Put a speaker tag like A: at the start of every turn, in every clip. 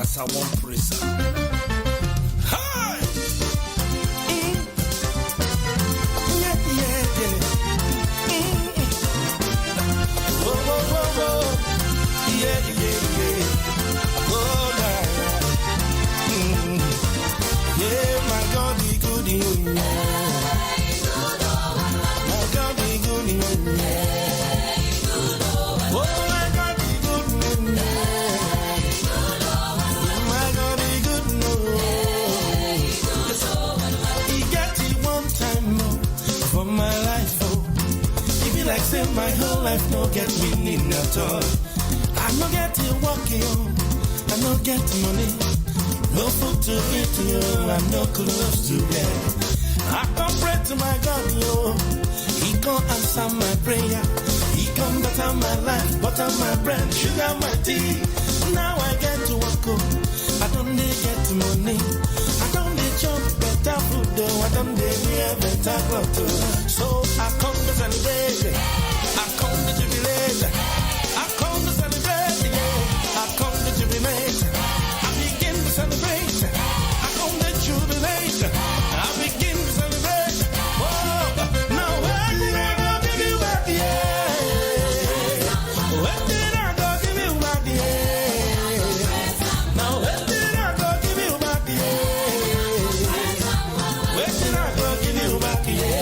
A: as I want praise. Hi! Yeah, yeah, yeah. Whoa, whoa, whoa, whoa. Yeah, yeah, yeah. Oh, yeah. Yeah, my God, he good, yeah. Like say my whole life no get meaning at all. I no get to walking, I no get money, no food to eat, yo, I'm no clothes to wear. I come pray to my God, yo, he come answer my prayer, he come butter my life, butter my bread, sugar my tea. Now I get to walk, I don't need get money, I don't need jump better food, though I don't need better clothes. So I come to celebrate, I come to jubilate, I come to celebrate, yeah. I come to jubilate, I begin to celebrate, I come to jubilate, I begin to celebrate. Whoa, now where did I go give you back, yeah? Where did I go give you back, yeah? Now where did I go give you back, yeah? Where did I go give you back, yeah?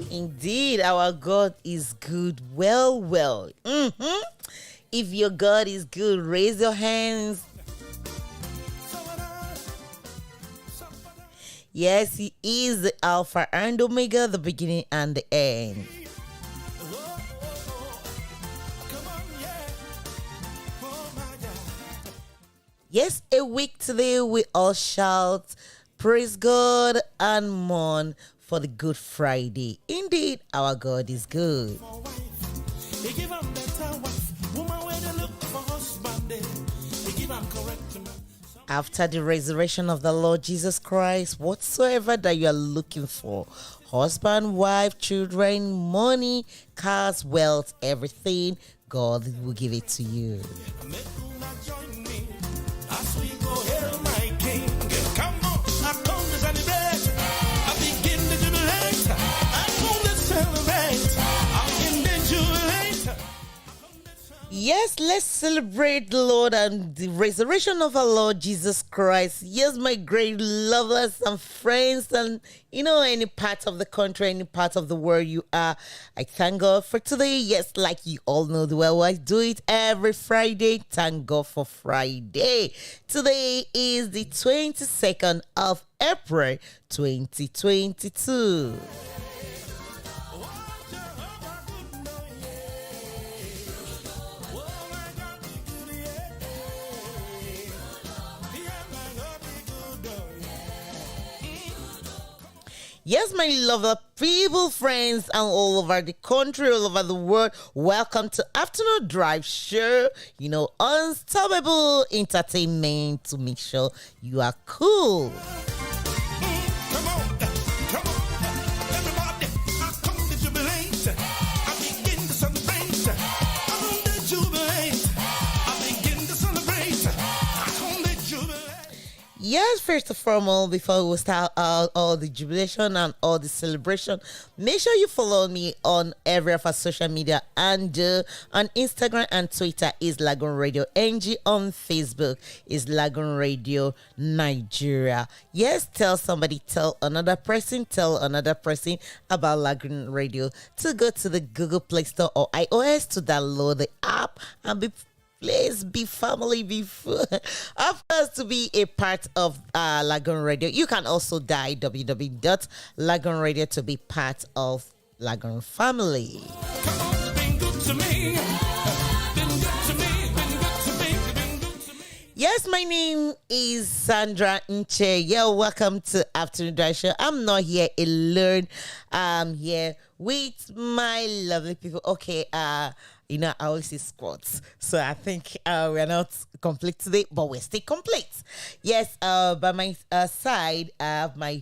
B: Indeed, our God is good. Well. If your God is good, raise your hands. Yes, he is the Alpha and Omega, the beginning and the end. Yes, a week today we all shout, praise God and mourn for the Good Friday. Indeed, our God is good. After the resurrection of the Lord Jesus Christ, whatsoever that you are looking for, husband, wife, children, money, cars, wealth, everything, God will give it to you.
A: As we go, hail my King. Come on, I come to celebrate. I begin to jubilate. I come to celebrate. I begin to jubilate.
B: Yes, let's celebrate the Lord and the resurrection of our Lord Jesus Christ. Yes, my great lovers and friends, and any part of the country, any part of the world you are, I thank God for today. Yes, like you all know the way I do it every Friday. Thank God for Friday. Today is the 22nd of April 2022. Yes, my lover people, friends, and all over the country, all over the world, welcome to Afternoon Drive Show. Unstoppable entertainment to make sure you are cool.
A: Come on, everybody. I come to jubilate. I begin to celebrate. I come to jubilate. I begin to celebrate. I come to jubilate.
B: Yes, first and foremost, before we start all the jubilation and all the celebration, make sure you follow me on every of our social media, and on Instagram and Twitter is Lagoonradio.Ng, on Facebook is Lagoon Radio Nigeria. Yes, tell another person about Lagoon Radio to go to the Google Play Store or iOS to download the app and please be family before. Of course, to be a part of Lagoon Radio, you can also dial www.lagoonradio to be part of Lagoon family.
A: Come on, been good to me. Been good to me. Been good to me. Been good to me.
B: Yes, my name is Sandra Nche. Yeah, welcome to Afternoon Drive Show. I'm not here alone. I'm here with my lovely people. Okay, I always say squads. So I think we're not complete today, but we're still complete. Yes, by my side, I have my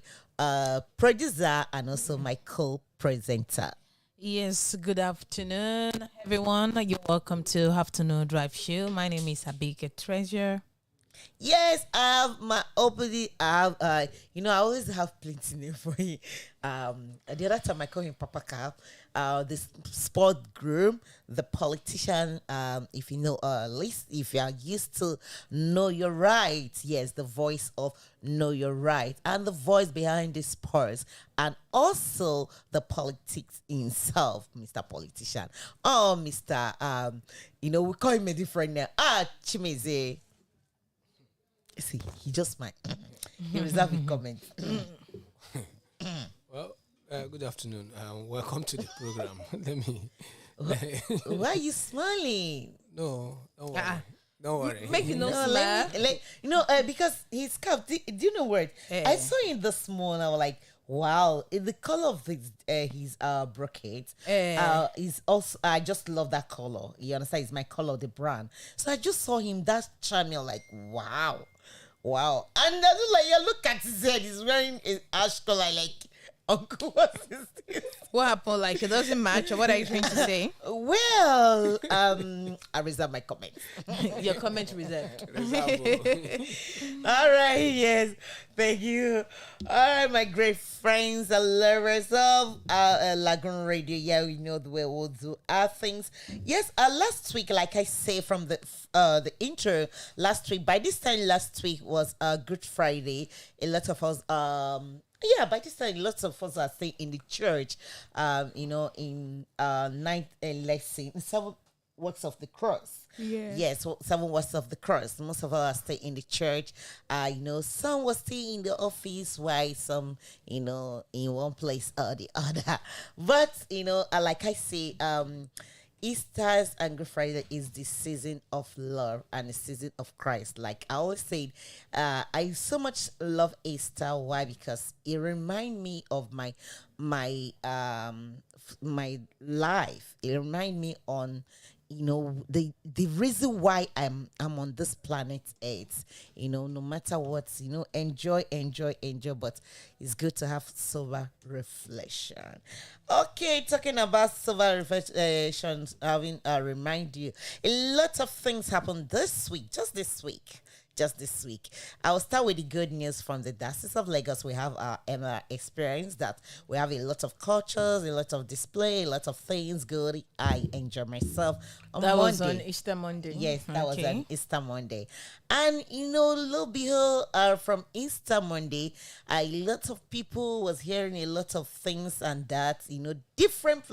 B: producer and also my co-presenter.
C: Yes, good afternoon, everyone. You're welcome to Afternoon Drive Show. My name is Abike Treasure.
B: Yes, I have my opening. I have, I always have plenty name for you. The other time I call him Papa Cap, the sport groom, the politician. If you know, if you are used to Know Your Right, yes, the voice of Know Your Right, and the voice behind the sports, and also the politics himself, Mr. Politician. Oh, Mr. We call him a different name. Chimeze. See, he just might. He reserve a comment.
D: Well, good afternoon. Welcome to the program. Let me.
B: Why are you smiling?
D: No, don't worry. Don't worry.
C: Make you no smile.
B: Because his cap. Do you know what? I saw him this morning. I was like, wow, the color of his brocade is also. I just love that color. You understand? It's my color, the brand. So I just saw him. That charming. Like, wow. And I was like, you look at his head. He's wearing an ash color. Like, uncle, what's this?
C: What happened? Like, it doesn't match, or what are you trying to say?
B: Well, I reserve my comment.
C: Your comment reserved.
B: All right, yes. Thank you. All right, my great friends and lovers of Lagoon Radio. Yeah, we know the way we'll do our things. Yes, last week, like I say from the intro, last week, by this time last week was Good Friday. A lot of us, by this time, lots of us are staying in the church, in ninth lesson, 7 works of the cross.
C: Yeah.
B: Yes, 7 works of the cross. Most of us are staying in the church. Some were staying in the office, while some, in one place or the other. But, like I say, Easter's and Good Friday is the season of love and the season of Christ. Like I always said, I so much love Easter. Why? Because it reminds me of my life. It reminds me on the reason why I'm on this planet Earth. No matter what, enjoy, but it's good to have sober reflection. Okay, talking about sober reflections, having remind you, a lot of things happened this week, just this week. I will start with the good news from the Diocese of Lagos. We have our experience that we have a lot of cultures, a lot of display, a lot of things good. I enjoy myself on
C: That
B: Monday.
C: was on Easter Monday.
B: Yes, that was
C: Okay.
B: on Easter Monday. And, lo behold, from Easter Monday, a lot of people was hearing a lot of things and that, different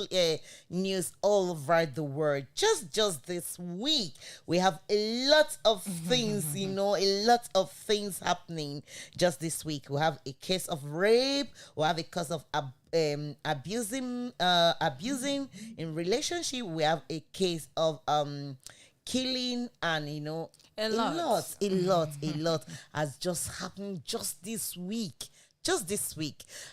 B: news all over the world. Just this week, we have a lot of things, a lot of things happening just this week. We have a case of rape. We have a case of abusing in relationship. We have a case of killing, and a lot has just happened just this week.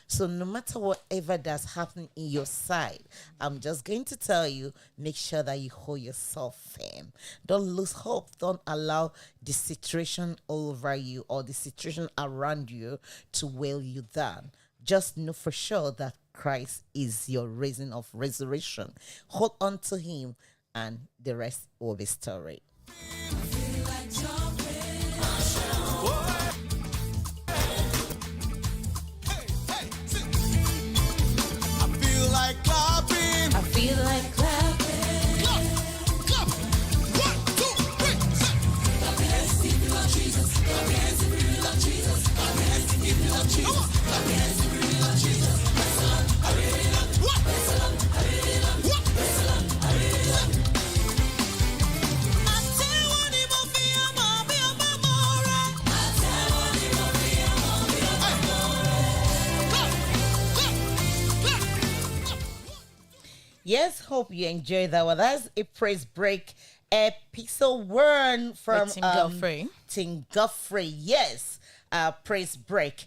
B: So no matter whatever that's happening in your side, I'm just going to tell you, make sure that you hold yourself firm. Don't lose hope. Don't allow the situation over you or the situation around you to weigh you down. Just know for sure that Christ is your reason of resurrection. Hold on to him, and the rest will be story.
A: I feel like clapping. Clap. 1, 2, 3. Clap your hands if you love Jesus. Clap your hands if you love Jesus. Clap your hands if you love Jesus. Clap your hands if you love Jesus. I really love what? I really love what? I really love. I tell you what, it won't be a more right. I tell you what, it won't be a more right.
B: Yes, hope you enjoyed that one. That's a praise break episode 1 from
C: With Tim Godfrey.
B: Tim Godfrey. Yes, praise break.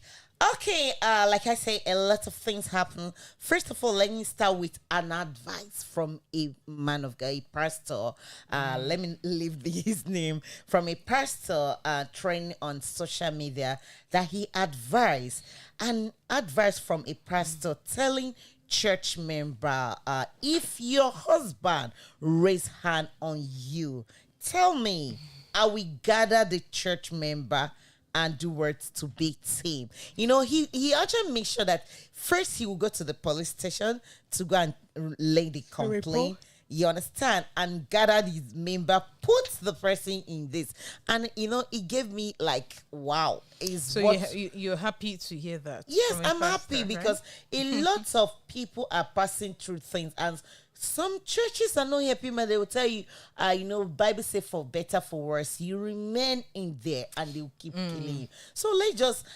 B: Okay, like I say, a lot of things happen. First of all, let me start with an advice from a man of God, a pastor. Let me leave his name from a pastor training on social media that he advised, an advice from a pastor telling church member, if your husband raise hand on you, tell me, I will gather the church member and do words to beat him. He actually makes sure that first he will go to the police station to go and lay the complaint. You understand? And gather his member, put the person in this. And, it gave me like, wow.
C: So you're happy to hear that?
B: Yes, I'm happy because a lot of people are passing through things, and some churches are not happy, but they will tell you, Bible say for better, for worse, you remain in there and they will keep killing you. So let's just,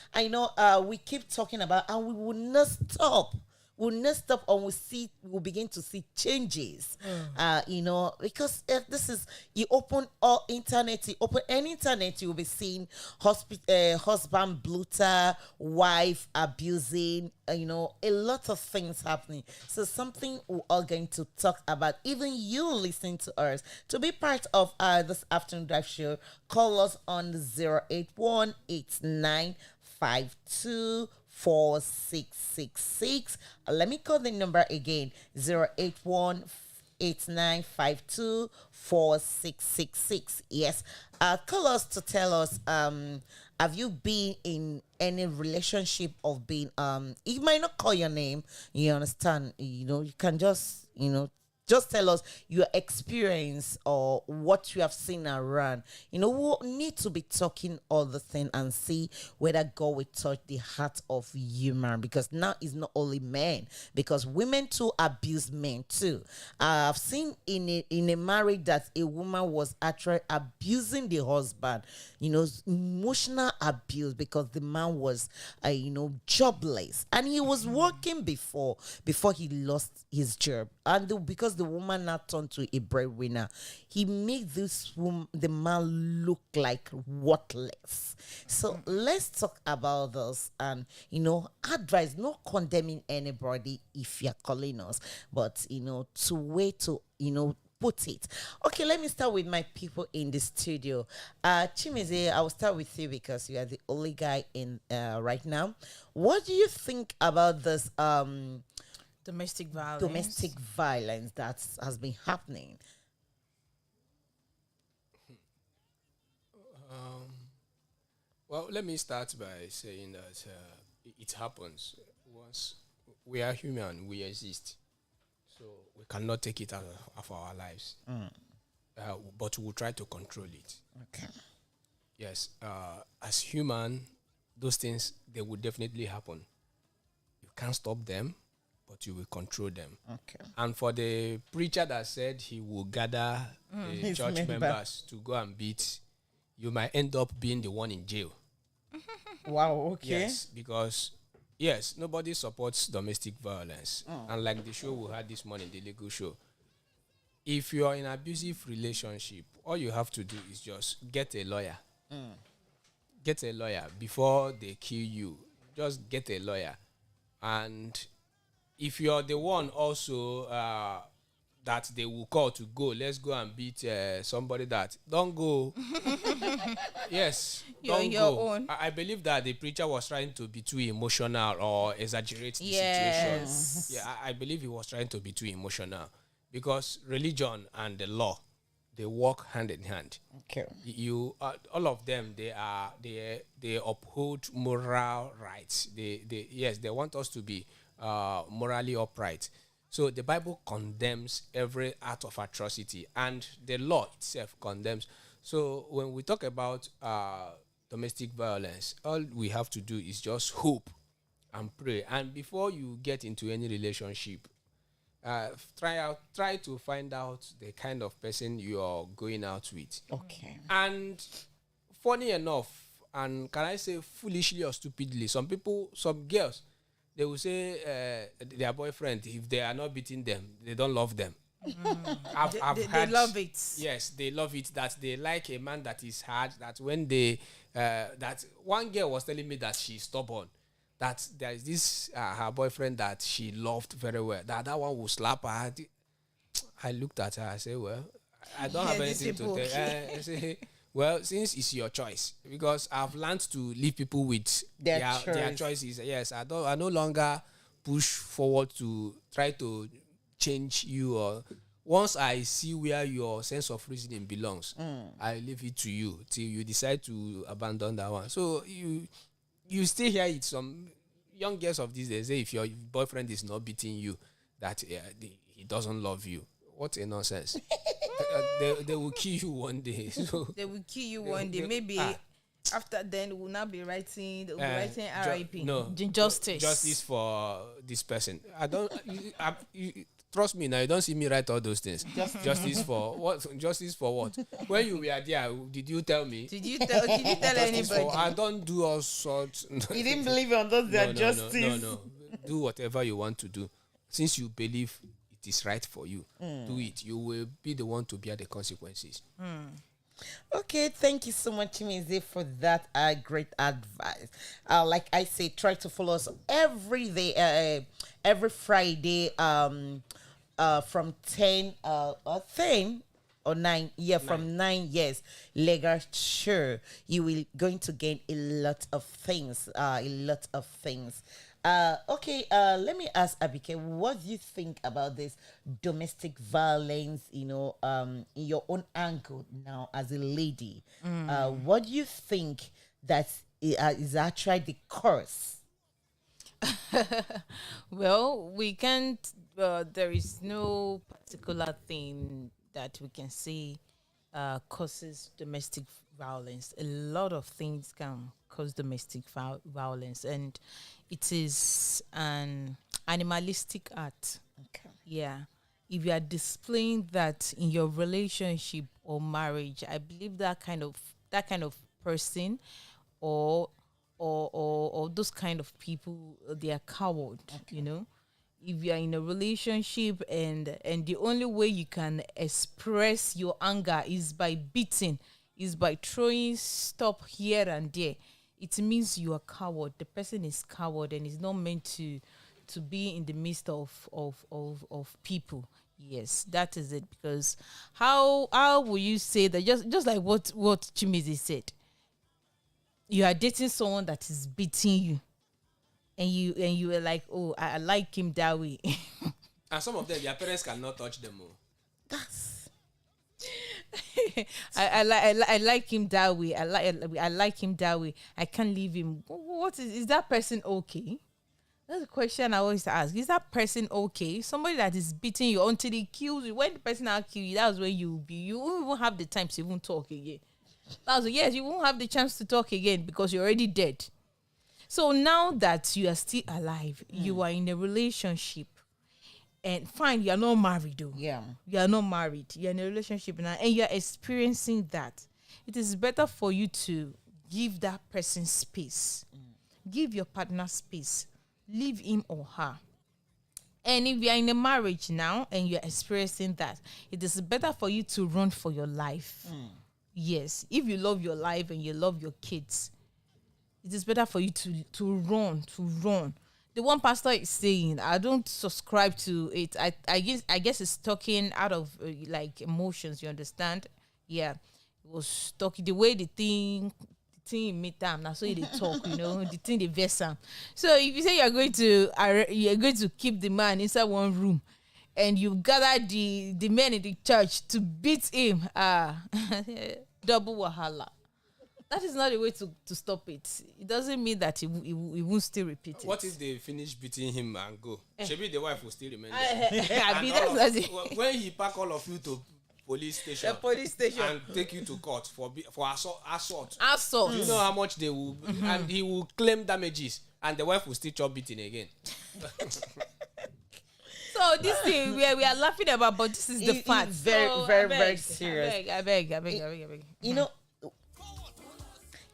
B: we keep talking about, and we will not stop. We'll not stop, and we'll begin to see changes. Because if this is, you open all internet, you open any internet, you will be seeing husband bloater, wife abusing, a lot of things happening. So something we're all going to talk about. Even you listening to us, to be part of this afternoon drive show, call us on 081-8952-4666. Let me call the number again, 081-8952-4666. Yes. Call us to tell us, have you been in any relationship of being, you might not call your name, you understand, you can just, just tell us your experience or what you have seen around. We need to be talking all the thing and see whether God will touch the heart of human, because now it's not only men, because women too abuse men too. I've seen in a marriage that a woman was actually abusing the husband, emotional abuse, because the man was, jobless, and he was working before he lost his job, and because the woman now turned to a breadwinner, he made the man look like worthless. So let's talk about this, and advice, not condemning anybody if you're calling us, but to way to put it. Okay, let me start with my people in the studio. Chimeze, I will start with you because you are the only guy in right now. What do you think about this
C: domestic
B: violence that has been happening?
D: Well, let me start by saying that it happens. Once we are human, we exist, so we cannot take it out of our lives. But we'll try to control it.
B: Okay.
D: Yes, as human, those things, they will definitely happen. You can't stop them, but you will control them.
B: Okay.
D: And for the preacher that said he will gather the church members to go and beat, you might end up being the one in jail.
B: Wow, okay.
D: Yes, because, nobody supports domestic violence. And like the show we had this morning, the legal show, if you are in an abusive relationship, all you have to do is just get a lawyer. Get a lawyer before they kill you. Just get a lawyer. And if you're the one also that they will call to go, let's go and beat somebody, that don't go. Yes,
C: you're
D: don't
C: your
D: go.
C: own.
D: I believe that the preacher was trying to be too emotional or exaggerate the situation. Yeah, I believe he was trying to be too emotional, because religion and the law, they work hand in hand.
B: Okay.
D: You all of them, they uphold moral rights. They want us to be morally upright. So the Bible condemns every act of atrocity, and the law itself condemns. So when we talk about domestic violence, all we have to do is just hope and pray. And before you get into any relationship, try to find out the kind of person you are going out with.
B: Okay.
D: And funny enough, and can I say foolishly or stupidly, some girls, they will say their boyfriend, if they are not beating them, they don't love them.
C: They love it.
D: Yes, they love it. That they like a man that is hard. That when that one girl was telling me that she's stubborn, that there is this her boyfriend that she loved very well. That one will slap her. I looked at her. I said, "Well, I don't have anything to tell." I say, "Well, since it's your choice, because I've learned to leave people with their choices. Yes, I no longer push forward to try to change you, or once I see where your sense of reasoning belongs, I leave it to you till you decide to abandon that one." So you still hear it. Some young girls of these days say if your boyfriend is not beating you, that he doesn't love you. What a nonsense. They will kill you one day. So
C: they will kill you one day. Maybe after then we'll not be writing. They'll be writing R.I.P.
D: No, justice for this person. I don't. Trust me now. You don't see me write all those things. Justice for what? Justice for what? When you were there, did you tell me?
C: Did you tell anybody?
D: I don't do all sorts.
B: You didn't believe on those. Justice.
D: No. Do whatever you want to do. Since you believe it is right for you, do it. You will be the one to bear the consequences.
B: Okay, thank you so much, Chimize, for that great advice. Like I say, try to follow us every day, every Friday, from 10 or 9. Yeah, from 9 years. Lagos, sure, you will going to gain a lot of things. Okay, let me ask Abike, what do you think about this domestic violence, in your own angle now as a lady? What do you think that is actually the cause?
C: Well, we can't, there is no particular thing that we can say causes domestic violence. A lot of things can cause domestic violence, and it is an animalistic act.
B: Okay.
C: Yeah. If you are displaying that in your relationship or marriage, I believe that kind of person or those kind of people, they are coward. Okay. If you are in a relationship and the only way you can express your anger is by beating, is by throwing stuff here and there, it means you are coward. The person is coward and is not meant to be in the midst of people. Yes, that is it. Because how will you say that? Just like what Chimizi said, you are dating someone that is beating you, and you were like, oh, I like him that way.
D: And some of them, their parents cannot touch them.
B: That's
C: I like him that way. I like him that way. I can't leave him. What is that person okay? That's the question I always ask. Is that person okay? Somebody that is beating you until he kills you. When the person now kill you, that's when you won't have the time to even talk again. Yes, you won't have the chance to talk again because you're already dead. So now that you are still alive, you are in a relationship. And fine, you are not married though.
B: Yeah.
C: You are not married. You're in a relationship now and you're experiencing that. It is better for you to give that person space. Give your partner space. Leave him or her. And if you are in a marriage now and you're experiencing that, it is better for you to run for your life. Yes. If you love your life and you love your kids, it is better for you to run. The one pastor is saying, I don't subscribe to it. I guess it's talking out of like emotions. You understand? Yeah, it was talking the way the thing meet them. Now so they talk, the thing they vex them. So if you say you're going to keep the man inside one room, and you gather the men in the church to beat him, double wahala. That is not a way to stop it. It doesn't mean that he won't still repeat it.
D: What if they finish beating him and go? Maybe the wife will still remain
C: there.
D: When he pack all of you to police station and take you to court for assault. Do you know how much they will? And he will claim damages, and the wife will still chop beating again.
C: So this thing we are laughing about, but this is the fact.
B: Very serious.
C: I beg.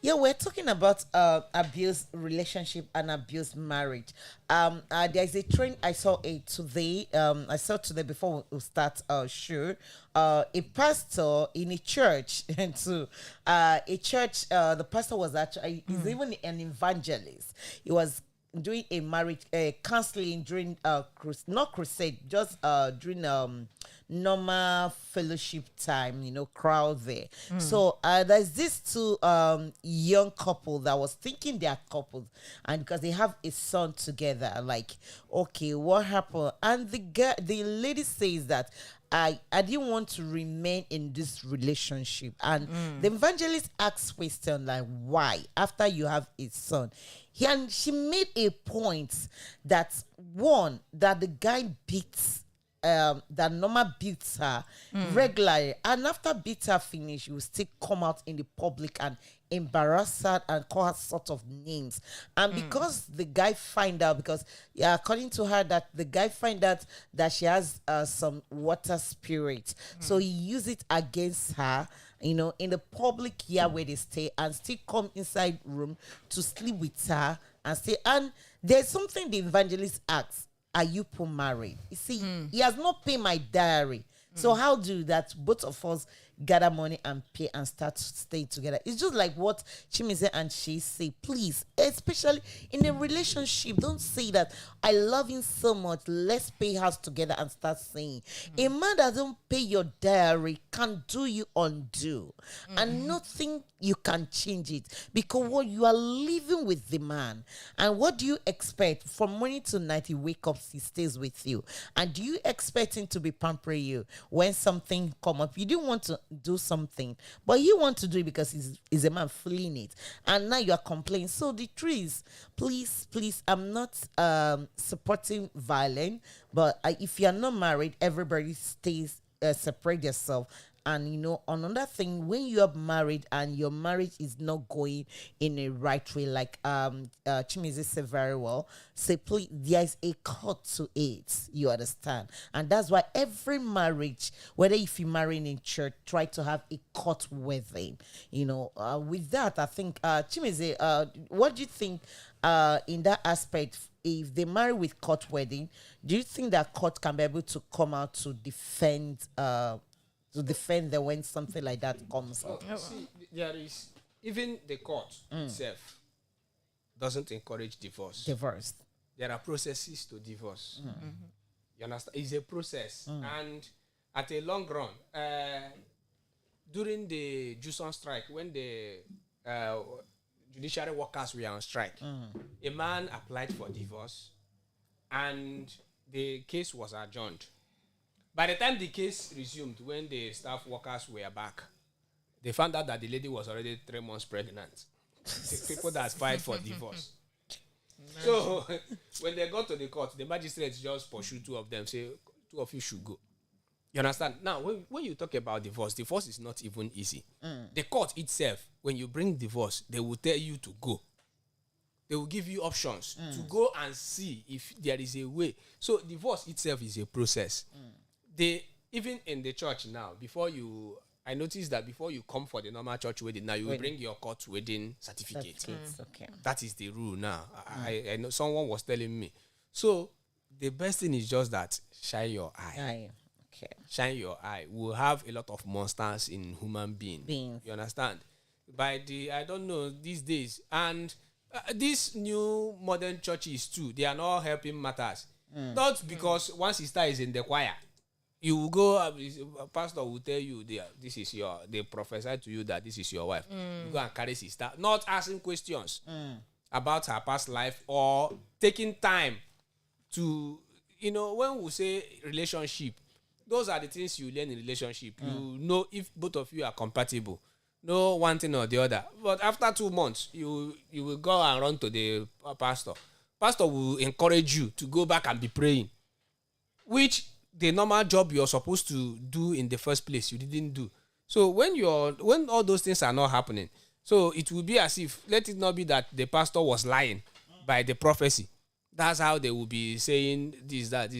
B: Yeah, we're talking about abuse relationship and abuse marriage. There's a trend I saw today. I saw today before we start our show. A pastor in a church and to a church. The pastor was actually he's even an evangelist. He was doing a marriage counseling during not crusade, just during normal fellowship time, crowd there. So there's this two young couple that was thinking they are couples, and because they have a son together, like, okay, what happened? And the lady says that I didn't want to remain in this relationship. And the evangelist asks question like, why? After you have a son. And she made a point that, one, that the guy beats that Norma beats her regularly, and after beat her finish, you will still come out in the public and embarrass her and call her sort of names. And because the guy find out, because according to her, that the guy find out that she has some water spirit, so he used it against her, in the public here where they stay, and still come inside room to sleep with her and stay. And there's something the evangelist asks, are you married? You see, he has not paid my diary. So how do that? Both of us gather money and pay and start staying together. It's just like what Chimise and she say. Please, especially in a relationship, don't say that I love him so much, let's pay house together and start saying. A man that don't pay your diary can do you undo, and nothing you can change it, because what you are living with the man. And what do you expect? From morning to night he wake up, he stays with you, and do you expect him to be pampering you when something come up? You didn't want to do something, but you want to do it because he's a man feeling it, and now you are complaining. So the truth is, please, I'm not supporting violence, but if you are not married, everybody stays separate yourself. And another thing, when you are married and your marriage is not going in a right way, like Chimizi said very well, say, please, there is a cut to it, you understand? And that's why every marriage, whether if you're marrying in church, try to have a court wedding. With that, I think Chimizi, what do you think in that aspect? If they marry with court wedding, do you think that court can be able to come out to defend them when something like that comes up?
D: See, there is, even the court itself doesn't encourage divorce. There are processes to divorce. You understand? It's a process. And at a long run, during the Juson strike, when the judiciary workers were on strike, a man applied for divorce and the case was adjourned. By the time the case resumed, when the staff workers were back, they found out that the lady was already 3 months pregnant. The people that filed for divorce. So when they got to the court, the magistrates just pursued two of them, say, two of you should go. You understand? Now, when you talk about divorce is not even easy. The court itself, when you bring divorce, they will tell you to go. They will give you options to go and see if there is a way. So divorce itself is a process. Even in the church now, I noticed that before you come for the normal church wedding, now you will bring your court wedding certificate.
B: Okay.
D: That is the rule now. I know someone was telling me. So the best thing is just that shine your eye.
B: Okay.
D: Shine your eye. We'll have a lot of monsters in human beings. You understand? I don't know, these days. And these new modern churches too, they are not helping matters. Not because one sister is in the choir. You will go, a pastor will tell you, they prophesy to you that this is your wife. You go and carry sister, not asking questions about her past life or taking time to, when we say relationship, those are the things you learn in relationship. You know if both of you are compatible. No one thing or the other. But after 2 months, you will go and run to the pastor. Pastor will encourage you to go back and be praying, which the normal job you're supposed to do in the first place, you didn't do. So when all those things are not happening, so it will be as if, let it not be that the pastor was lying by the prophecy. That's how they will be saying this, that.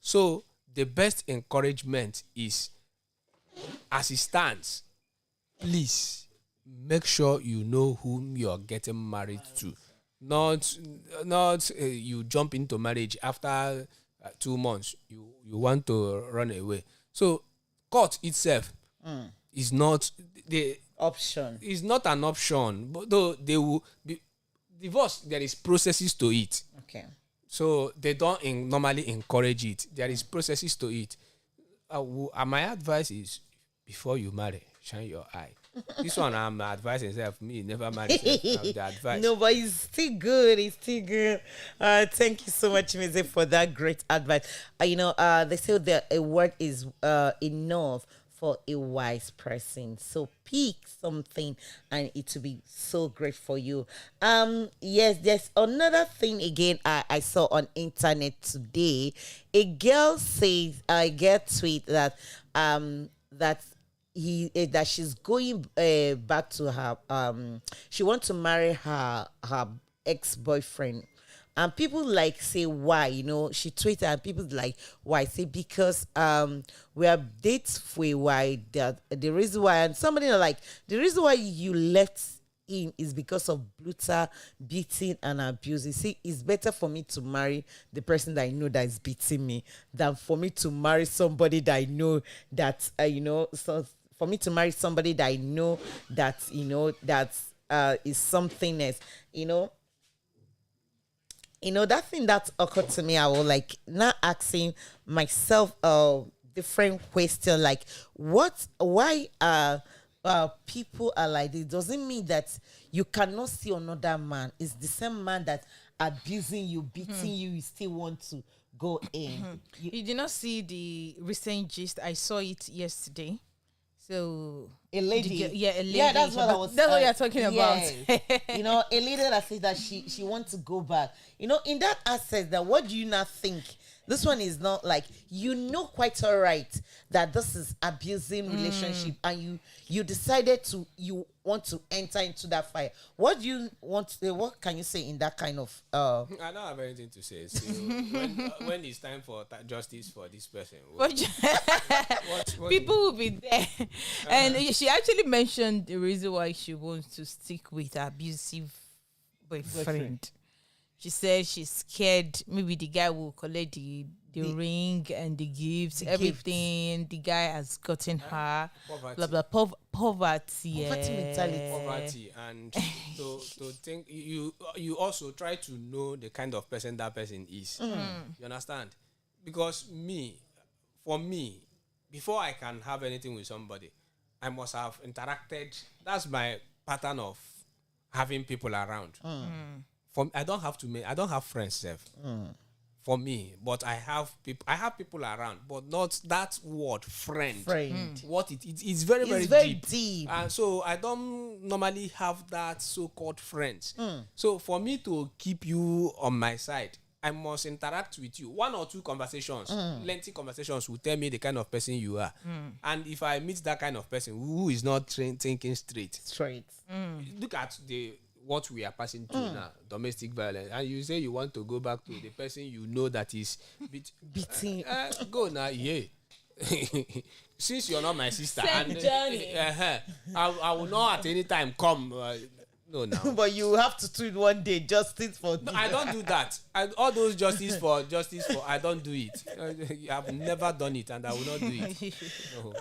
D: So the best encouragement is, as it stands, please make sure you know whom you're getting married to. Not you jump into marriage after 2 months, you want to run away. So court itself is not the
B: option.
D: Is not an option. But though they will be, divorce, there is processes to it.
B: Okay.
D: So they don't normally encourage it. There is processes to it. My advice is, before you marry, shine your eye. This one I'm advising self. Me never marry. The advice.
B: No, but it's still good. It's still good. Thank you so much, Mize, for that great advice. They say that a word is enough for a wise person. So pick something and it will be so great for you. Yes, there's another thing again I saw on internet today. A girl tweet that that she's going back to her she wants to marry her ex-boyfriend. And people like say why, she tweeted and people like why, say because we have dates for a while, that the reason why, and somebody like the reason why you left him is because of brutal beating and abuse. You see, it's better for me to marry the person that I know that is beating me than for me to marry somebody that I know that so for me to marry somebody that I know that that is something else, that thing that occurred to me, I was like now asking myself a different question, like why people are like this. Doesn't mean that you cannot see another man. It's the same man that abusing you, beating you, you still want to go in.
C: You did not see the recent gist. I saw it yesterday. So
B: a lady,
C: a lady.
B: Yeah, that's what I was.
C: That's what you're talking about.
B: A lady that says that she wants to go back. In that aspect, that what do you not think? This one is not like, quite all right that this is abusing relationship, and you decided you want to enter into that fire. What do you want to say? What can you say in that kind of?
D: I don't have anything to say. So when it's time for justice for this person, what
C: people will be there. And she actually mentioned the reason why she wants to stick with her abusive boyfriend. She said she's scared maybe the guy will collect the ring and the gifts, everything. The guy has gotten her.
D: Poverty.
C: Blah, blah, poverty.
B: Mentality.
D: Poverty. And to think, you also try to know the kind of person that person is. You understand? Because for me, before I can have anything with somebody, I must have interacted. That's my pattern of having people around. I don't have friends, Seth. For me, but I have people around, but not that word friend. What it's very, very, very deep. And so I don't normally have that so-called friends. So for me to keep you on my side, I must interact with you. 1 or 2 conversations, lengthy conversations will tell me the kind of person you are. And if I meet that kind of person who is not thinking straight, look at what we are passing through now, domestic violence, and you say you want to go back to the person you know that is beating. Go now, yeah. Since you're not my sister, I will not at any time come. No, now.
B: But you have to tweet one day justice for.
D: No, I don't do that. All those justice for. I don't do it. I've never done it, and I will not do it. No.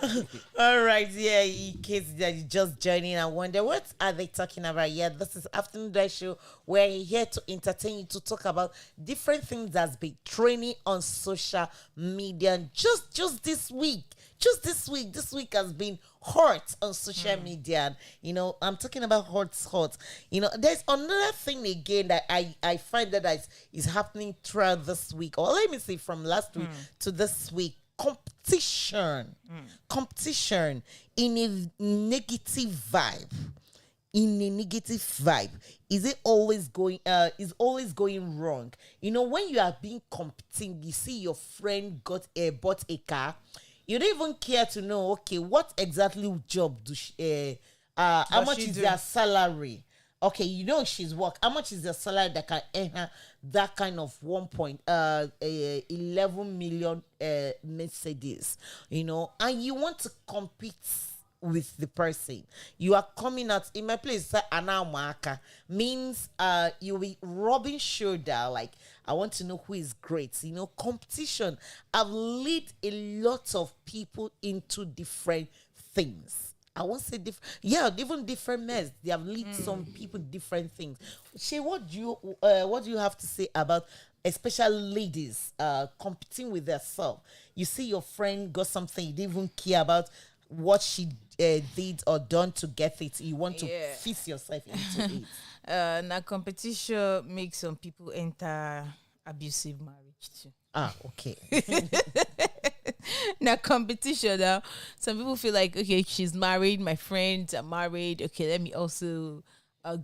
B: All right, yeah. In case that you just joining, I wonder what are they talking about? Yeah, this is Afternoon Drive Show. We're here to entertain you, to talk about different things that's been trending on social media. Just this week. This week has been hot on social media. And, I'm talking about hot. There's another thing again that I find that is happening throughout this week, or let me say from last week to this week. Competition in a negative vibe. Is it always going wrong? When you are being competing, you see your friend bought a car. You don't even care to know, okay, what exactly job how much is their salary? Okay, she's work. How much is the salary that can earn her that kind of 11 million Mercedes? And you want to compete with the person. You are coming out in my place. Anamaka means you'll be rubbing shoulder. Like, I want to know who is great. Competition have led a lot of people into different things. I won't say different. Yeah, even different mess. They have lead some people different things. Shay, what do you have to say about especially ladies competing with themselves? You see your friend got something, you didn't even care about what she did or done to get it. You want to fix yourself into it.
C: Now competition makes some people enter abusive marriage too.
B: Okay.
C: Now competition now, some people feel like, okay, she's married, my friends are married, okay, let me also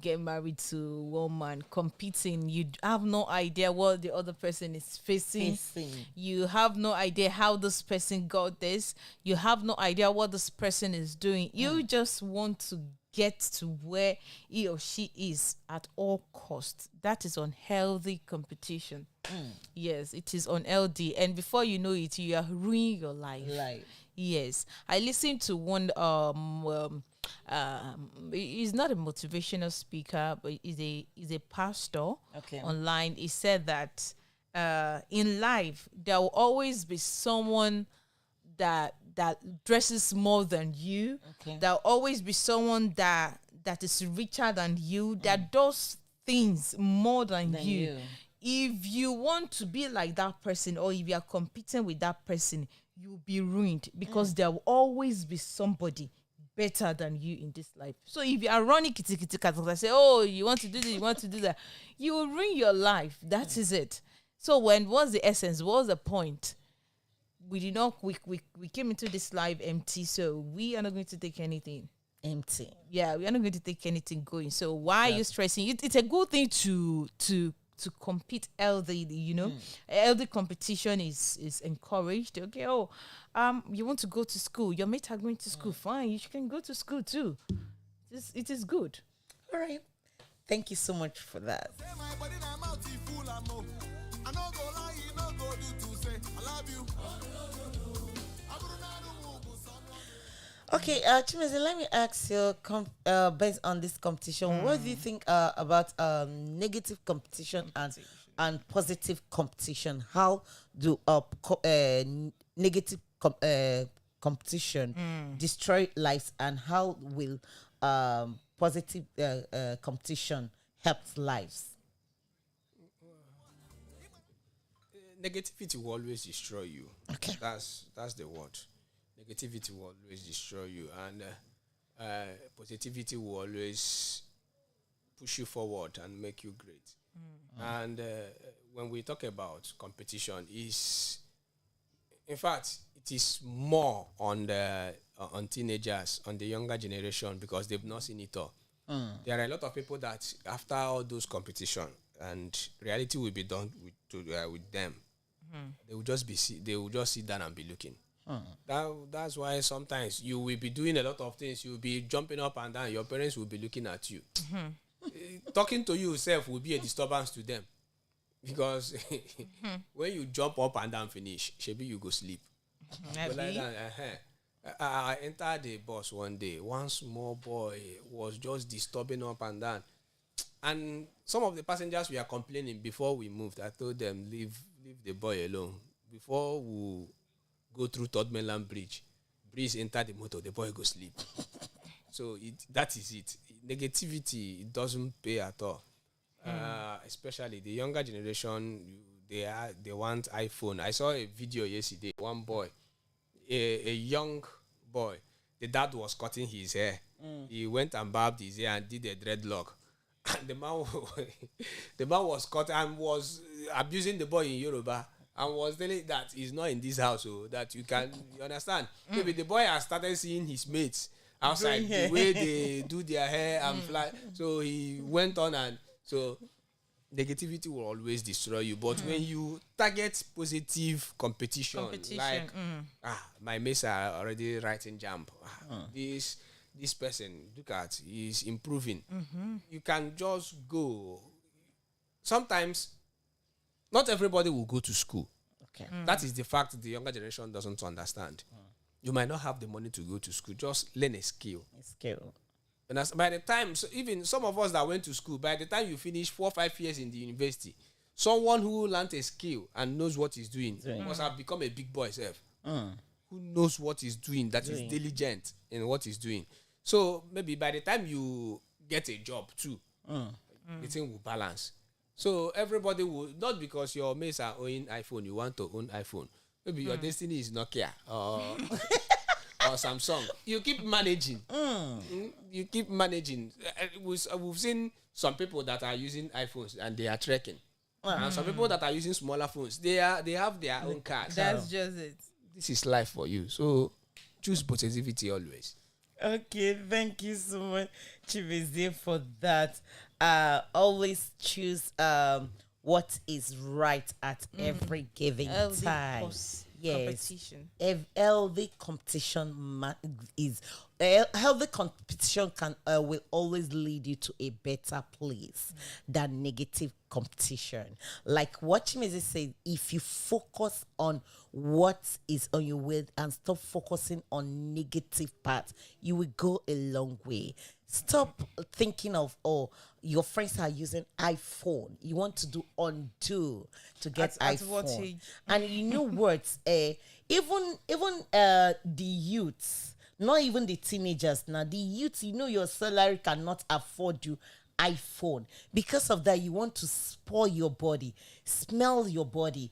C: get married to one man. Competing, you have no idea what the other person is facing. You have no idea how this person got this. You have no idea what this person is doing. You just want to get to where he or she is at all costs. That is unhealthy competition. Yes, it is unhealthy, and before you know it, you are ruining your life. Yes, I listened to one he's not a motivational speaker, but he's a pastor online. He said that in life there will always be someone that dresses more than you. There will always be someone that is richer than you, that does things more than you. If you want to be like that person, or if you are competing with that person, you'll be ruined, because there will always be somebody better than you in this life. So if you are running kitty cat, I say, oh, you want to do this, you want to do that, you will ruin your life. That is it. So what's the essence? What's the point? We did not. We came into this life empty, so we are not going to take anything
B: empty.
C: Yeah, we are not going to take anything going. So why are you stressing? It's a good thing to compete healthily, you know. Healthy competition is encouraged. Okay, you want to go to school, your mates are going to school, fine, you can go to school too. It is good.
B: All right, thank you so much for that. Okay, Chimeze, let me ask you, based on this competition, what do you think about negative competition and positive competition? How do negative competition destroy lives, and how will positive competition help lives?
D: Negativity will always destroy you.
B: Okay,
D: that's the word. Negativity will always destroy you, and positivity will always push you forward and make you great. And when we talk about competition, in fact, it is more on teenagers, on the younger generation, because they've not seen it all. There are a lot of people that after all those competition and reality will be done with them, they will just sit down and be looking. That's why sometimes you will be doing a lot of things. You will be jumping up and down. Your parents will be looking at you. Talking to you yourself will be a disturbance to them, because when you jump up and down finish, maybe you go sleep. I entered the bus one day. One small boy was just disturbing up and down, and some of the passengers were complaining. Before we moved, I told them, leave the boy alone. Before we go through Third Mainland Bridge, Breeze enter the motor, the boy go sleep. So that is it. Negativity, it doesn't pay at all. Especially the younger generation, they want iPhone. I saw a video yesterday. One boy, a young boy, the dad was cutting his hair. He went and barbed his hair and did a dreadlock. And the man was cut and was abusing the boy in Yoruba. And was telling that he's not in this house, so that you understand. Maybe the boy has started seeing his mates outside, the way they do their hair and fly. So he went on, and so negativity will always destroy you. But when you target positive competition. Like my mates are already writing jump. This person, look at, he's improving. You can just go. Sometimes not everybody will go to school. Okay. That is the fact the younger generation doesn't understand. You might not have the money to go to school. Just learn a skill. And by the time, so even some of us that went to school, by the time you finish 4 or 5 years in the university, someone who learned a skill and knows what he's doing must have become a big boy self. Who knows what he's doing, that is diligent in what he's doing. So maybe by the time you get a job too, the thing will balance. So everybody will, not because your mates are owning iPhone, you want to own iPhone. Maybe your destiny is Nokia or Samsung. You keep managing. You keep managing. We've seen some people that are using iPhones and they are trekking. And some people that are using smaller phones, they have their own cars.
C: That's just it.
D: This is life for you. So choose positivity always.
B: Okay, thank you so much, Chimezie, for that. Always choose what is right at every given time.
C: Competition.
B: Healthy competition is healthy competition will always lead you to a better place than negative competition. Like what Chimezie said, if you focus on what is on your way and stop focusing on negative parts, you will go a long way. Stop thinking of, your friends are using iPhone. You want to do undo to get iPhone. At what age? And you know what? Even the youths, not even the teenagers now, the youths, your salary cannot afford you iPhone. Because of that, you want to spoil your body, smell your body,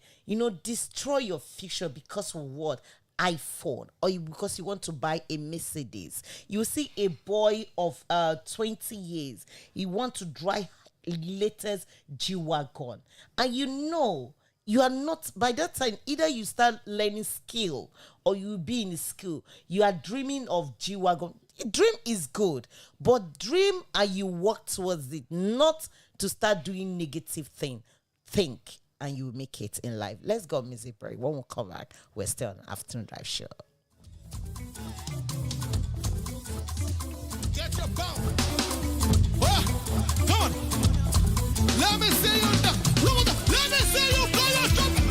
B: destroy your future because of what? iPhone, or because you want to buy a Mercedes. You see a boy of 20 years, he want to drive latest G-Wagon, and you are not, by that time, either you start learning skill or you be in school, you are dreaming of G-Wagon. Dream is good, but dream and you work towards it, not to start doing negative thing. Think and you make it in life. Let's go music break. When we come back, we're still on Afternoon Drive Show.
A: Get your power. Come on. Let me see you. Let me see you play your trumpet.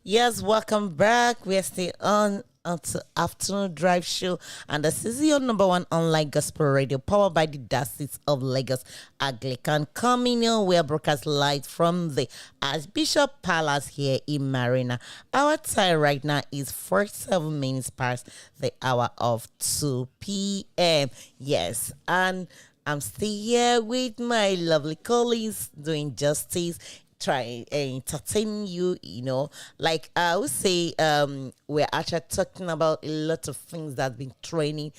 B: Yes, welcome back. We're still on to afternoon drive show, and this is your number one online gospel radio powered by the Diocese of Lagos Anglican Communion. We are broadcast live from the Archbishop Palace here in Marina. Our time right now is 47 minutes past the hour of 2 p.m. Yes, and I'm still here with my lovely colleagues doing justice, try entertain you, like I would say, we're actually talking about a lot of things that have been training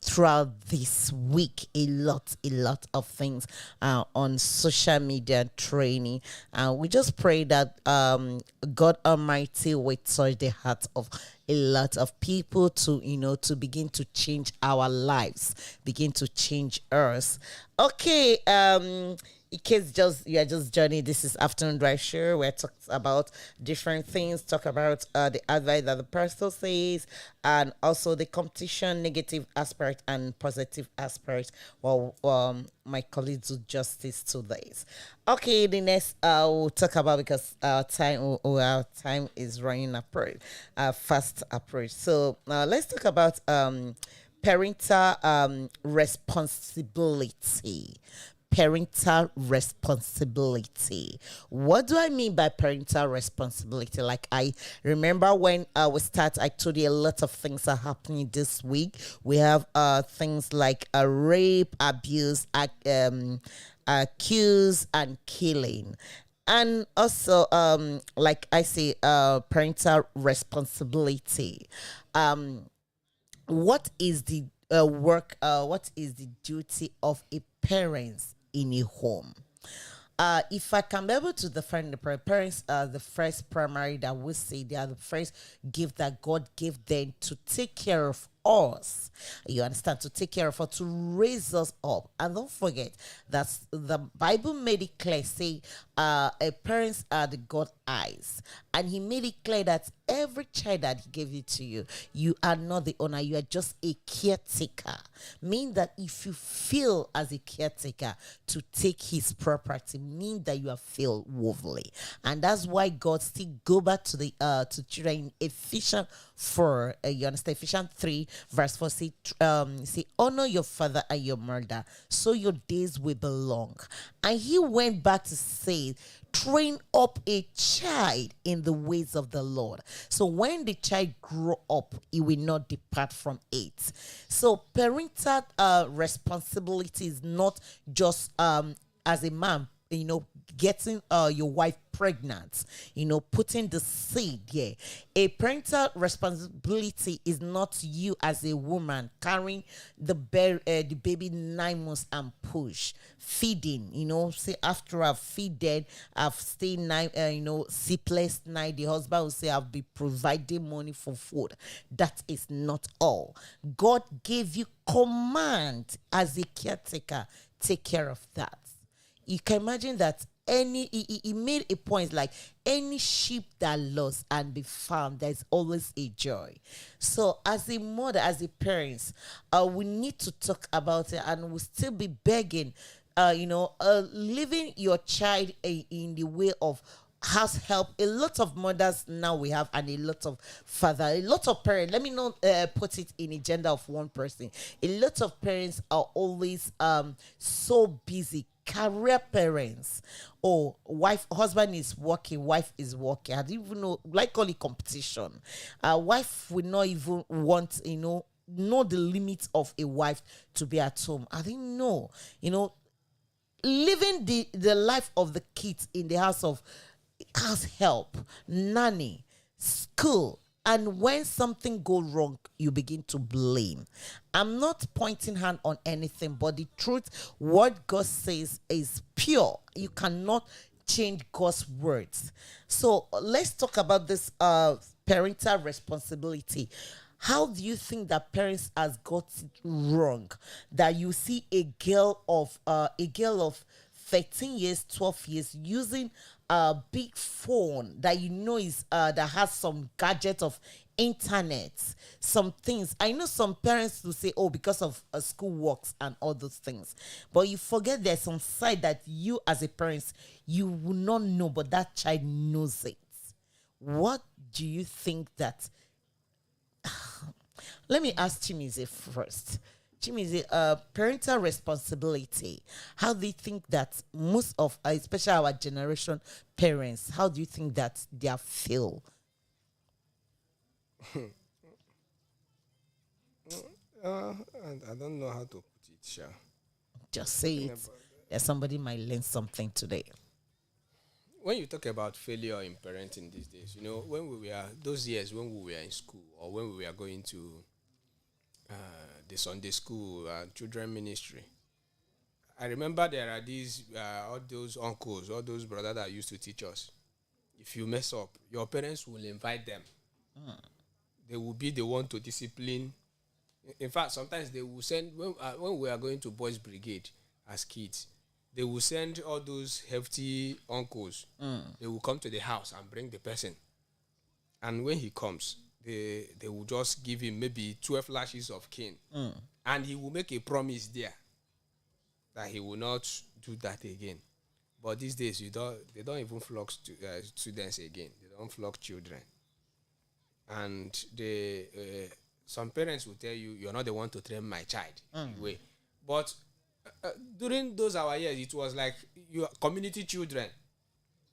B: throughout this week, a lot of things on social media training, and we just pray that God Almighty will touch the hearts of a lot of people to begin to change our lives, begin to change us. Okay, in case you are just joining, this is Afternoon Drive Show, where talk about different things, talk about the advice that the pastor says, and also the competition, negative aspect and positive aspect. Well, my colleagues do justice to this. Okay, the next we'll talk about, because our time is running fast approach. So let's talk about parental responsibility. Parental responsibility. What do I mean by parental responsibility? Like, I remember when we start, I told you a lot of things are happening this week. We have things like rape, abuse, accuse, and killing. And also, like I say, parental responsibility. What is the what is the duty of a parent in a home? If I can be able to define the parents, the first primary that we say, they are the first gift that God gave them to take care of us. You understand? To take care of us, to raise us up. And don't forget that the Bible made it clear, say, parents are the God eyes. And he made it clear that every child that he gave it to you, you are not the owner, you are just a caretaker. Mean that if you fail as a caretaker to take his property, mean that you have failed woefully. And that's why God still go back to the to children in Ephesians 4, you understand? Ephesians 3 verse 4 say, honor your father and your mother, so your days will be long. And he went back to say, train up a child in the ways of the Lord. So when the child grow up, he will not depart from it. So parental responsibility is not just as a man, getting your wife pregnant, putting the seed here. A parental responsibility is not you as a woman carrying the baby 9 months and push, feeding, say after I've feeded, I've stayed 9, sleepless night, the husband will say, I'll be providing money for food. That is not all. God gave you command as a caretaker, take care of that. You can imagine that he made a point like any sheep that lost and be found, there's always a joy. So as a mother, as a parents, we need to talk about it, and we'll still be begging, leaving your child in the way of house help. A lot of mothers now we have, and a lot of father, a lot of parents. Let me not put it in a gender of one person. A lot of parents are always so busy. Career parents, or husband is working, wife is working. I didn't even know, like, call it competition. Wife would not even want, know the limits of a wife to be at home. I didn't know, living the life of the kids in the house of house help, nanny, school. And when something go wrong, you begin to blame. I'm not pointing hand on anything, but the truth, what God says is pure. You cannot change God's words. So let's talk about this parental responsibility. How do you think that parents has got it wrong? That you see a girl of 13 years, 12 years using a big phone that you know is that has some gadget of internet, some things. I know some parents will say, oh, because of school works and all those things, but you forget there's some side that you as a parent you will not know, but that child knows it. What do you think that? Let me ask Chimize first. Chimize, parental responsibility. How do you think that most of, especially our generation parents, how do you think that they are feel?
D: I don't know how to put it, Sha.
B: Just say it. That somebody might learn something today.
D: When you talk about failure in parenting these days, you know, when we were, those years when we were in school or when we were going to the Sunday school, children ministry, I remember there are these, all those uncles, all those brothers that used to teach us. If you mess up, your parents will invite them. They will be the one to discipline. In fact, sometimes they will send, when we are going to boys' brigade as kids, they will send all those hefty uncles. They will come to the house and bring the person. And when he comes, they will just give him maybe 12 lashes of cane. And he will make a promise there that he will not do that again. But these days, they don't even flog students again. They don't flog children. And some parents will tell you, you're not the one to train my child. Anyway. But during those our years, it was like your community children.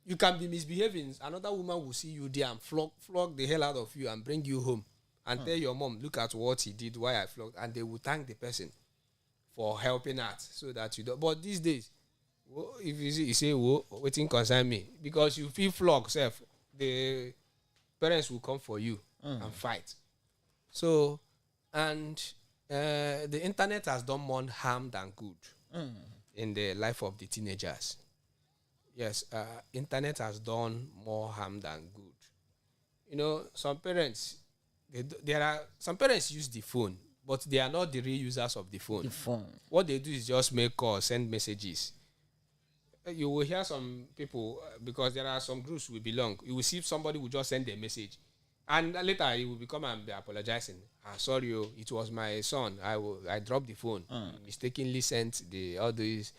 D: You can be misbehaving. Another woman will see you there and flog the hell out of you and bring you home and tell your mom, look at what he did, why I flogged. And they will thank the person for helping out so that you don't. But these days, if you say, waiting concern me, because you feel flogged, self, the parents will come for you and fight. So, and the internet has done more harm than good in the life of the teenagers. Yes, internet has done more harm than good. You know, some parents, some parents use the phone, but they are not the real users of the phone. What they do is just make calls, send messages. You will hear some people, because there are some groups we belong, you will see somebody will just send a message. And later he will come and be apologizing. Sorry, it was my son. I dropped the phone. Mistakenly sent all these.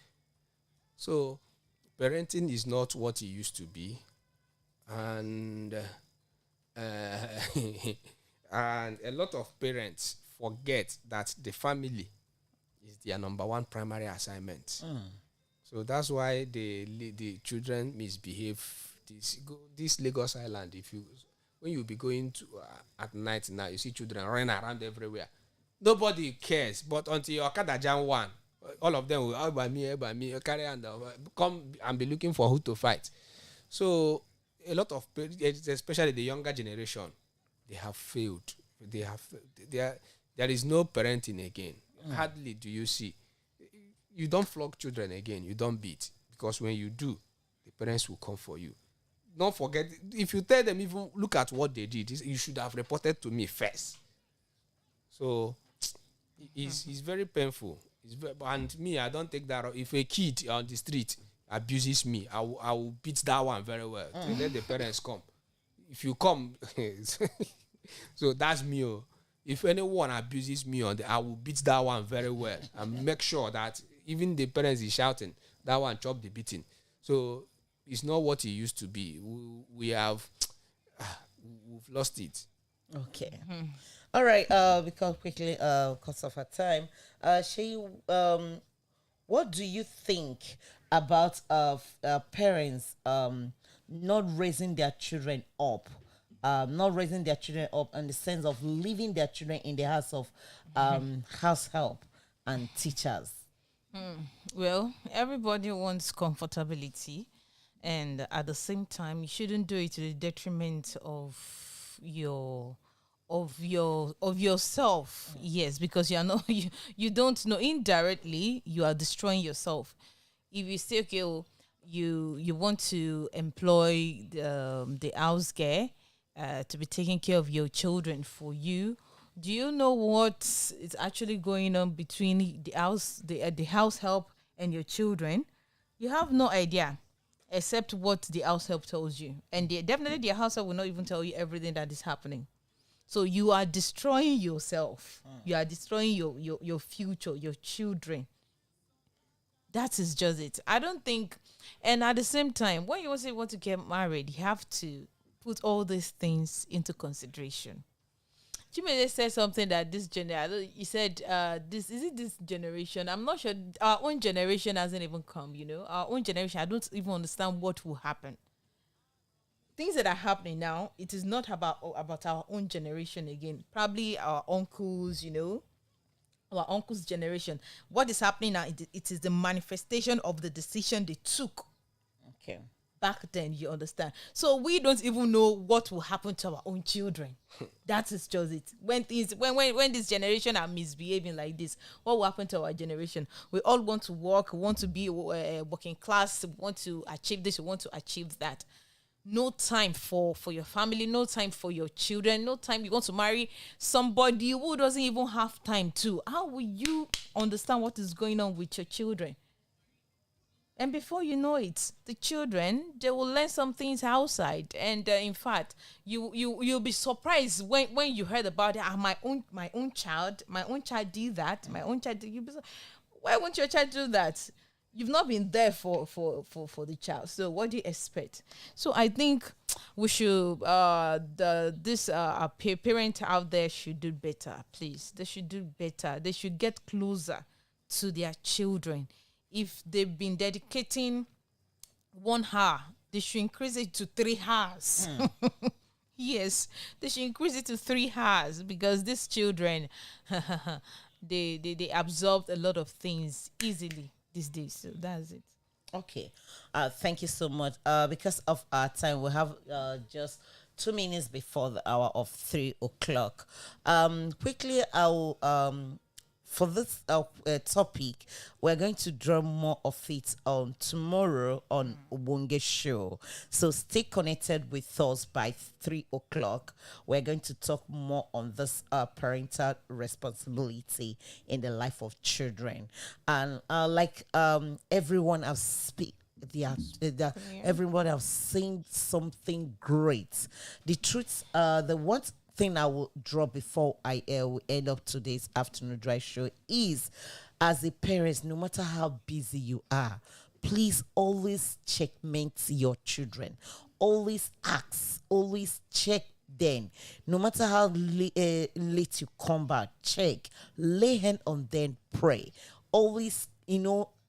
D: So parenting is not what it used to be. And and a lot of parents forget that the family is their number one primary assignment. So that's why the children misbehave. This Lagos Island, when you be going to at night now, you see children running around everywhere. Nobody cares, but until your Okada Jam 1, all of them will by me, carry on, come and be looking for who to fight. So a lot of, especially the younger generation, they have failed. There is no parenting again. Hardly do you see. You don't flog children again. You don't beat, because when you do, the parents will come for you. Don't forget, if you tell them, even look at what they did, you should have reported to me first. So it's very painful. And me, I don't take that. If a kid on the street abuses me, I will beat that one very well to let the parents come. If you come, so that's me. If anyone abuses me I will beat that one very well and make sure that even the parents is shouting, that one chop the beating. So it's not what it used to be. We've lost it.
B: Okay. All right. Because quickly, because of our time, Shay, what do you think about parents not raising their children up? Not raising their children up in the sense of leaving their children in the house of house help and teachers.
C: Well, everybody wants comfortability. and at the same time, you shouldn't do it to the detriment your of yourself. Yes, because you are not you don't know, indirectly you are destroying yourself. If you say, okay, you want to employ the house girl to be taking care of your children for you, do you know what is actually going on between the house help and your children? You have no idea, except what the house help tells you, and definitely the house help will not even tell you everything that is happening. So you are destroying yourself. You are destroying your future, your children. That is just it. I don't think, and at the same time, when you say you want to get married, you have to put all these things into consideration. Jimmy said something that this generation, he said, this generation? I'm not sure. Our own generation hasn't even come, Our own generation, I don't even understand what will happen. Things that are happening now, it is not about our own generation again. Probably our uncles, our uncles' generation. What is happening now, it is the manifestation of the decision they took.
B: Okay.
C: Back then, you understand. So we don't even know what will happen to our own children. That is just it. When this generation are misbehaving like this, what will happen to our generation? We all want to work, we want to be working class, we want to achieve this, we want to achieve that. No time for your family, no time for your children, no time. You want to marry somebody who doesn't even have time to. How will you understand what is going on with your children? And before you know it, the children, they will learn some things outside. And in fact, you'll be surprised when you heard about it. My own child did that. My own child did. Why won't your child do that? You've not been there for the child. So what do you expect? So I think we should parent out there should do better. Please, they should do better. They should get closer to their children. If they've been dedicating 1 hour, they should increase it to 3 hours. Yes, they should increase it to 3 hours, because these children, they absorbed a lot of things easily these days. So that's it.
B: Okay. Thank you so much. Because of our time, we have just 2 minutes before the hour of 3 o'clock. Quickly, I'll for this topic, we're going to draw more of it on tomorrow on Obonge Show. So stay connected with us by 3 o'clock. We're going to talk more on this parental responsibility in the life of children. And everyone has everyone have seen something great. The truth, the one thing I will drop before I will end up today's afternoon drive show is, as a parent, no matter how busy you are, please always checkmate your children. Always ask, always check them. No matter how late you come back, check, lay hand on them, pray. Always,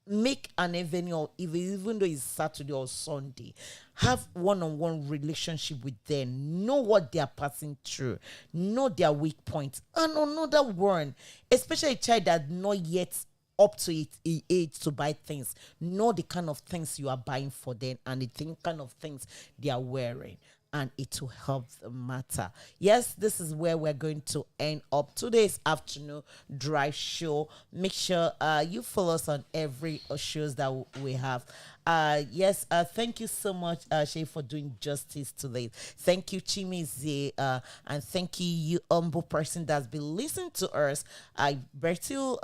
B: make an avenue, even though it's Saturday or Sunday. Have one-on-one relationship with them. Know what they are passing through. Know their weak points. And another one, especially a child that not yet up to its age to buy things. Know the kind of things you are buying for them and the kind of things they are wearing. And it will help the matter. Yes, this is where we're going to end up today's afternoon drive show. Make sure you follow us on every shows that we have. Thank you so much, Shay, for doing justice today. Thank you, Chimizi, and thank you humble person that's been listening to us. Bertil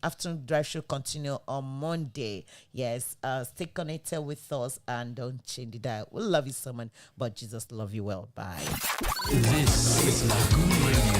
B: afternoon drive show continue on Monday. Yes, stay connected with us and don't change the dial. We love you so much, but Jesus love you well. Bye.
A: This is Lagoon Radio.